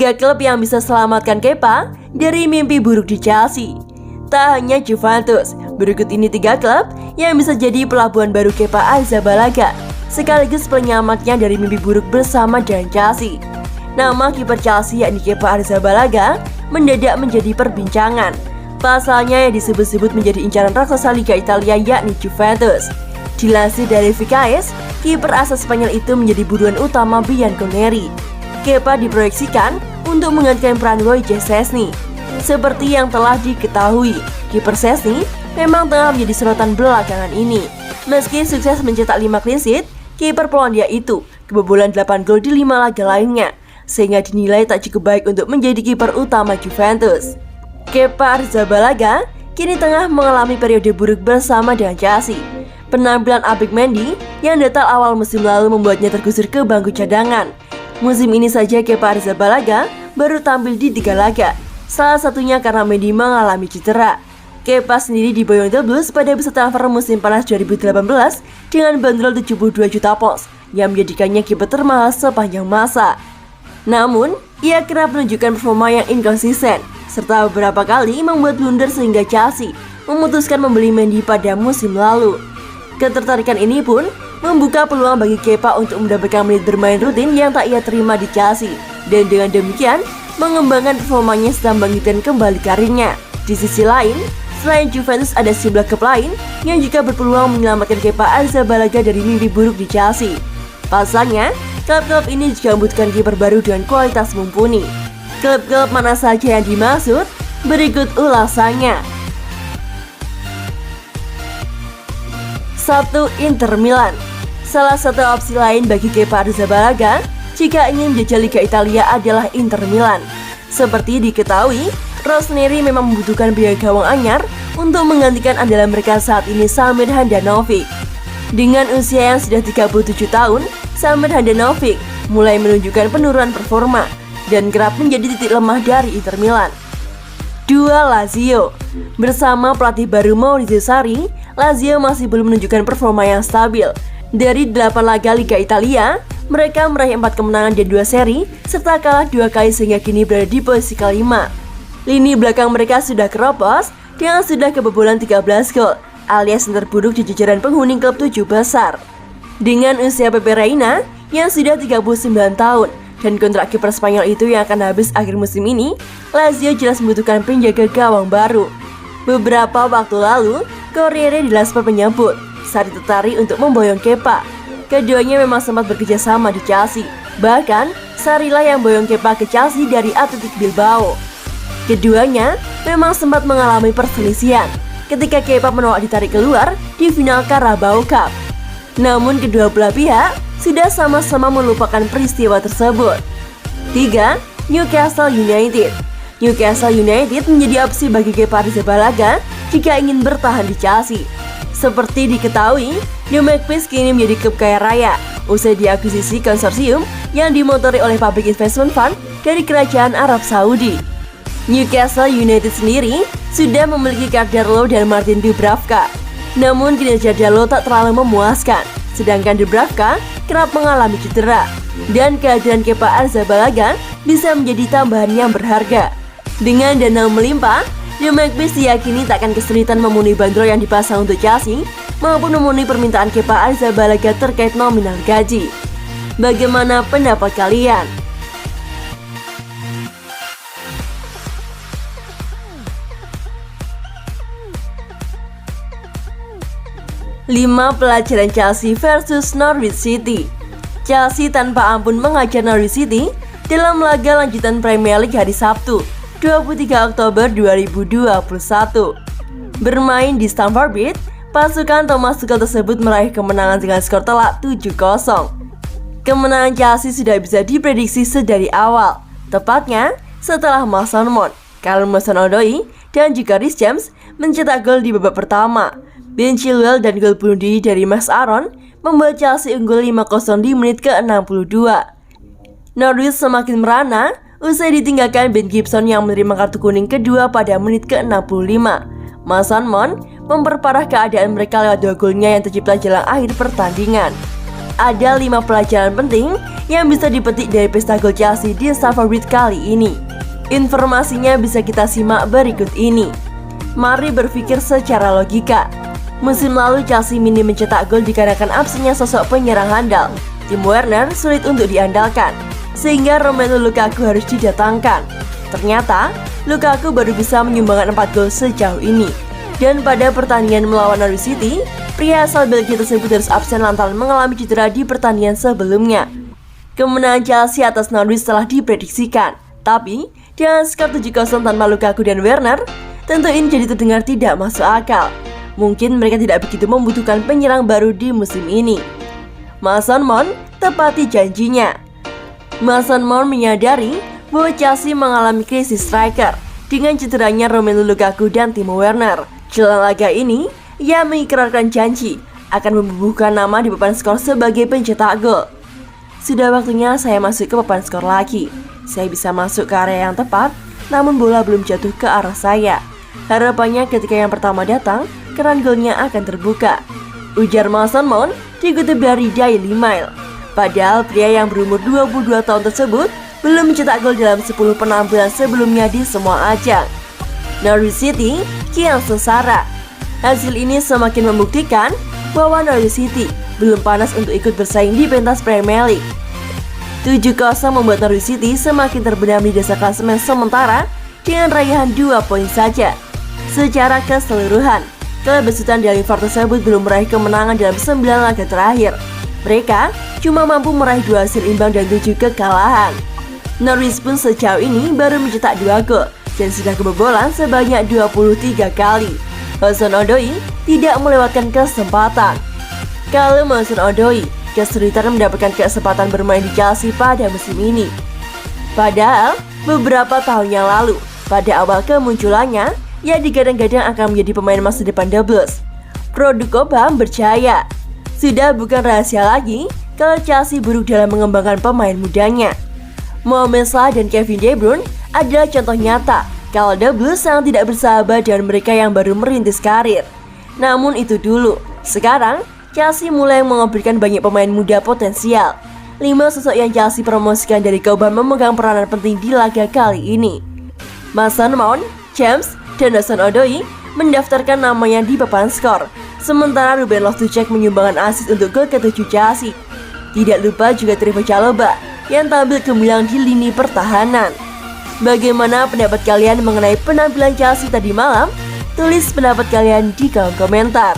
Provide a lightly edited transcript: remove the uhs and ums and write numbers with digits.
3 klub yang bisa selamatkan Kepa dari mimpi buruk di Chelsea. Tak hanya Juventus, berikut ini 3 klub yang bisa jadi pelabuhan baru Kepa Arrizabalaga, sekaligus penyelamatnya dari mimpi buruk bersama dengan Chelsea. Nama kiper Chelsea yakni Kepa Arrizabalaga mendadak menjadi perbincangan. Pasalnya yang disebut-sebut menjadi incaran raksasa Liga Italia yakni Juventus. Dilansir dari VKS, kiper asal Spanyol itu menjadi buruan utama Bianconeri. Kepa diproyeksikan untuk menggantikan peran Wojciech Szczęsny. Seperti yang telah diketahui, kiper Szczęsny memang tengah menjadi sorotan belakangan ini. Meski sukses mencetak 5 clean sheet, kiper Polandia itu kebobolan 8 gol di 5 laga lainnya, sehingga dinilai tak cukup baik untuk menjadi kiper utama Juventus. Kepa Arrizabalaga kini tengah mengalami periode buruk bersama dengan Chelsea. Penampilan apik Mendy yang datang awal musim lalu membuatnya tergusur ke bangku cadangan. Musim ini saja Kepa Arrizabalaga baru tampil di 3 laga, salah satunya karena Mendy mengalami cedera. Kepa sendiri diboyong The Blues pada bursa transfer musim panas 2018 dengan bandrol 72 juta pounds yang menjadikannya kiper termahal sepanjang masa. Namun, ia kerap menunjukkan performa yang inkonsisten serta beberapa kali membuat blunder sehingga Chelsea memutuskan membeli Mendy pada musim lalu. Ketertarikan ini pun membuka peluang bagi Kepa untuk mendapatkan menit bermain rutin yang tak ia terima di Chelsea, dan dengan demikian mengembangkan performanya serta membangkitkan kembali karirnya. Di sisi lain, selain Juventus ada sejumlah klub lain yang juga berpeluang menyelamatkan Kepa Arrizabalaga dari mimpi buruk di Chelsea. Pasalnya, klub-klub ini juga membutuhkan kiper baru dengan kualitas mumpuni. Klub-klub mana saja yang dimaksud? Berikut ulasannya. 1. Inter Milan. Salah satu opsi lain bagi Kepa Arrizabalaga jika ingin menjajal Liga Italia adalah Inter Milan. Seperti diketahui, Rossoneri memang membutuhkan biaya gawang anyar untuk menggantikan andalan mereka saat ini, Samir Handanovic. Dengan usia yang sudah 37 tahun, Samir Handanovic mulai menunjukkan penurunan performa dan kerap menjadi titik lemah dari Inter Milan. 2. Lazio. Bersama pelatih baru Maurizio Sarri, Lazio masih belum menunjukkan performa yang stabil. Dari 8 laga Liga Italia, mereka meraih 4 kemenangan dan 2 seri, serta kalah 2 kali sehingga kini berada di posisi kelima. Lini belakang mereka sudah keropos dengan sudah kebobolan 13 gol, alias yang terburuk di jajaran penghuni klub 7 besar. Dengan usia Pepe Reina yang sudah 39 tahun dan kontrak kiper Spanyol itu yang akan habis akhir musim ini, Lazio jelas membutuhkan penjaga gawang baru. Beberapa waktu lalu, Corriere dello Sport menyebut Sarri tertarik untuk memboyong Kepa. Keduanya memang sempat bekerja sama di Chelsea. Bahkan, Sarri lah yang boyong Kepa ke Chelsea dari Athletic Bilbao. Keduanya memang sempat mengalami perselisihan ketika Kepa menolak ditarik keluar di final Carabao Cup. Namun kedua belah pihak sudah sama-sama melupakan peristiwa tersebut. 3. Newcastle United. Newcastle United menjadi opsi bagi Kepa Arrizabalaga jika ingin bertahan di Chelsea. Seperti diketahui, The Magpies kini menjadi klub kaya raya usai diakuisisi konsorsium yang dimotori oleh Public Investment Fund dari Kerajaan Arab Saudi. Newcastle United sendiri sudah memiliki Darlow dan Martin Dubravka. Namun kinerja Darlow tak terlalu memuaskan, sedangkan Dubravka kerap mengalami cedera. Dan kehadiran Kepa Arrizabalaga bisa menjadi tambahan yang berharga. Dengan dana melimpah, The Magpies diyakini tak akan kesulitan memenuhi bandrol yang dipasang untuk Chelsea maupun memenuhi permintaan Kepa Arrizabalaga terkait nominal gaji. Bagaimana pendapat kalian? 5 pelajaran Chelsea versus Norwich City. Chelsea tanpa ampun mengajar Norwich City dalam laga lanjutan Premier League hari Sabtu, 23 Oktober 2021. Bermain di Stamford Bridge, pasukan Thomas Tuchel tersebut meraih kemenangan dengan skor telak 7-0. Kemenangan Chelsea sudah bisa diprediksi sedari awal, tepatnya setelah Mason Mount, Callum Hudson-Odoi, dan juga Reece James mencetak gol di babak pertama. Ben Chilwell dan gol bunuh diri dari Max Aaron membuat Chelsea unggul 5-0 di menit ke-62. Norwich semakin merana usai ditinggalkan Ben Gibson yang menerima kartu kuning kedua pada menit ke-65. Mason Mount memperparah keadaan mereka lewat 2 golnya yang tercipta jelang akhir pertandingan. ada 5 pelajaran penting yang bisa dipetik dari pesta gol Chelsea di Stamford Bridge kali ini. Informasinya bisa kita simak berikut ini. Mari berpikir secara logika. Musim lalu Chelsea minim mencetak gol dikarenakan absennya sosok penyerang handal. Timo Werner sulit untuk diandalkan, sehingga Romelu Lukaku harus didatangkan. Ternyata, Lukaku baru bisa menyumbangkan 4 gol sejauh ini. Dan pada pertandingan melawan Norwich City, pria asal Belgia tersebut harus absen lantaran mengalami cedera di pertandingan sebelumnya. Kemenangan Chelsea atas Norwich telah diprediksikan, tapi dengan skor 7-0 tanpa Lukaku dan Werner, tentu ini jadi terdengar tidak masuk akal. Mungkin mereka tidak begitu membutuhkan penyerang baru di musim ini. Mason Mount tepati janjinya. Mason Mount menyadari bahwa Chelsea mengalami krisis striker dengan cederanya Romelu Lukaku dan Timo Werner. Jelang laga ini, ia mengikrarkan janji akan membubuhkan nama di papan skor sebagai pencetak gol. Sudah waktunya saya masuk ke papan skor lagi. Saya bisa masuk ke area yang tepat, namun bola belum jatuh ke arah saya. Harapannya ketika yang pertama datang, keran golnya akan terbuka, ujar Mason Mount dikutip dari Daily Mail. Padahal pria yang berumur 22 tahun tersebut belum mencetak gol dalam 10 penampilan sebelumnya di semua ajang. Norwich City kian sengsara. Hasil ini semakin membuktikan bahwa Norwich City belum panas untuk ikut bersaing di pentas Premier League. 7-0 membuat Norwich City semakin terbenam di dasar klasemen sementara dengan raihan 2 poin saja. Secara keseluruhan, klub besutan dari Liverpool tersebut belum meraih kemenangan dalam 9 laga terakhir. Mereka cuma mampu meraih 2 hasil imbang dan 7 kekalahan. Norwich pun sejauh ini baru mencetak 2 gol dan sudah kebobolan sebanyak 23 kali. Hudson-Odoi tidak melewatkan kesempatan. Kalau Hudson-Odoi kesulitan mendapatkan kesempatan bermain di Chelsea pada musim ini. Padahal beberapa tahun yang lalu, pada awal kemunculannya, ia digadang-gadang akan menjadi pemain masa depan The Blues. Produk Cobham berjaya. Sudah bukan rahasia lagi kalau Chelsea buruk dalam mengembangkan pemain mudanya. Mohamed Salah dan Kevin De Bruyne adalah contoh nyata kalau The Blues sangat tidak bersahabat dengan mereka yang baru merintis karir. Namun itu dulu. Sekarang, Chelsea mulai mengoperasikan banyak pemain muda potensial. 5 sosok yang Chelsea promosikan dari Cobham memegang peranan penting di laga kali ini. Mason Mount, James, dan Hudson-Odoi mendaftarkan namanya di papan skor. Sementara Ruben Loftus-Cheek menyumbangkan assist untuk gol ke-7 Chelsea. Tidak lupa juga Trevoh Chalobah yang tampil gemilang di lini pertahanan. Bagaimana pendapat kalian mengenai penampilan Chelsea tadi malam? Tulis pendapat kalian di kolom komentar.